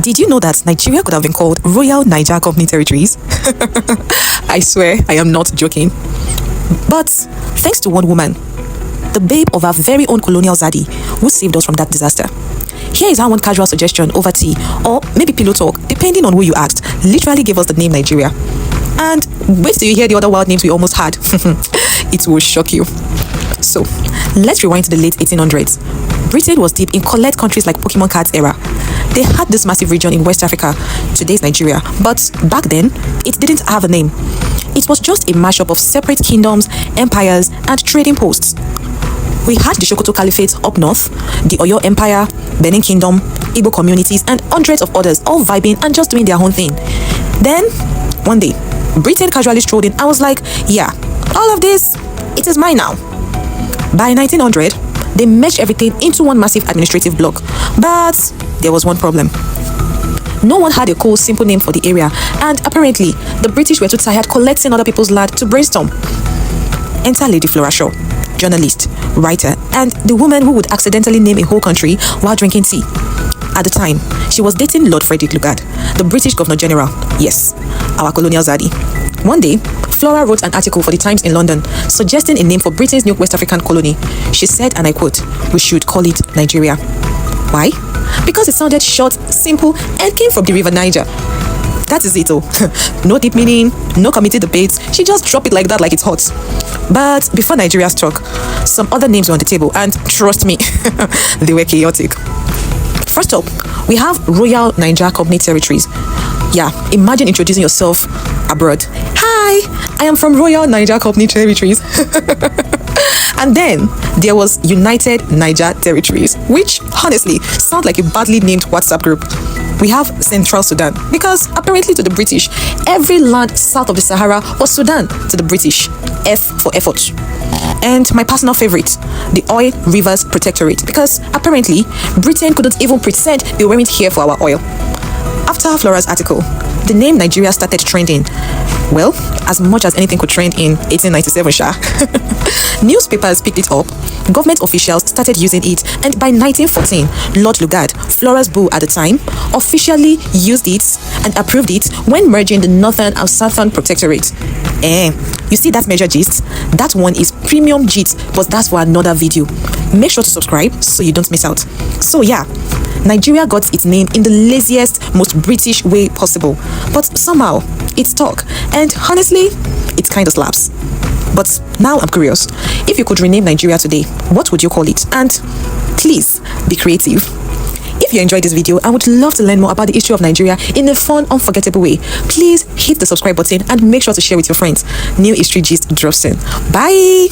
Did you know that Nigeria could have been called Royal Niger Company Territories? I swear, I am not joking. But thanks to one woman, the babe of our very own colonial zaddy, who saved us from that disaster. Here is how one casual suggestion over tea, or maybe pillow talk, depending on who you asked, literally gave us the name Nigeria. And wait till you hear the other wild names we almost had. It will shock you. So, let's rewind to the late 1800s. Britain was deep in collect countries like Pokemon cards era. They had this massive region in West Africa, today's Nigeria, but back then, it didn't have a name. It was just a mashup of separate kingdoms, empires, and trading posts. We had the Sokoto Caliphate up north, the Oyo Empire, Benin Kingdom, Igbo communities, and hundreds of others all vibing and just doing their own thing. Then, one day, Britain casually strolled in. I was like, yeah, all of this, it is mine now. By 1900, they merged everything into one massive administrative block. But there was one problem. No one had a cool, simple name for the area, and apparently, the British were too tired collecting other people's land to brainstorm. Enter Lady Flora Shaw, journalist, writer, and the woman who would accidentally name a whole country while drinking tea. At the time, she was dating Lord Lugard, the British Governor General. Yes, our colonial zaddy. One day, Flora wrote an article for the Times in London suggesting a name for Britain's new West African colony. She said, and I quote, "We should call it Nigeria." Why? Because it sounded short, simple, and came from the River Niger. That is it, oh. No deep meaning, no committee debates. She just dropped it like that, like it's hot. But before Nigeria struck, some other names were on the table, and trust me, they were chaotic. First up, we have Royal Niger Company Territories. Yeah, imagine introducing yourself abroad. Hi, I am from Royal Niger Company Territories. And then there was United Niger Territories, which honestly sounds like a badly named WhatsApp group. We have Central Sudan, because apparently to the British, every land south of the Sahara was Sudan to the British. F for effort. And my personal favorite, the Oil Rivers Protectorate, because apparently Britain couldn't even pretend they weren't here for our oil. After Flora's article, the name Nigeria started trending. Well, as much as anything could trend in 1897, sha. Newspapers picked it up, government officials started using it, and by 1914, Lord Lugard, Flora's bull at the time, officially used it and approved it when merging the Northern and Southern Protectorate. You see that major gist? That one is premium gist, but that's for another video. Make sure to subscribe so you don't miss out. So yeah, Nigeria got its name in the laziest, most British way possible, but somehow it stuck, and honestly, it kind of slaps. But now I'm curious, if you could rename Nigeria today, what would you call it? And please be creative. If you enjoyed this video and would love to learn more about the history of Nigeria in a fun, unforgettable way, please hit the subscribe button and make sure to share with your friends. New history gist drops in. Bye!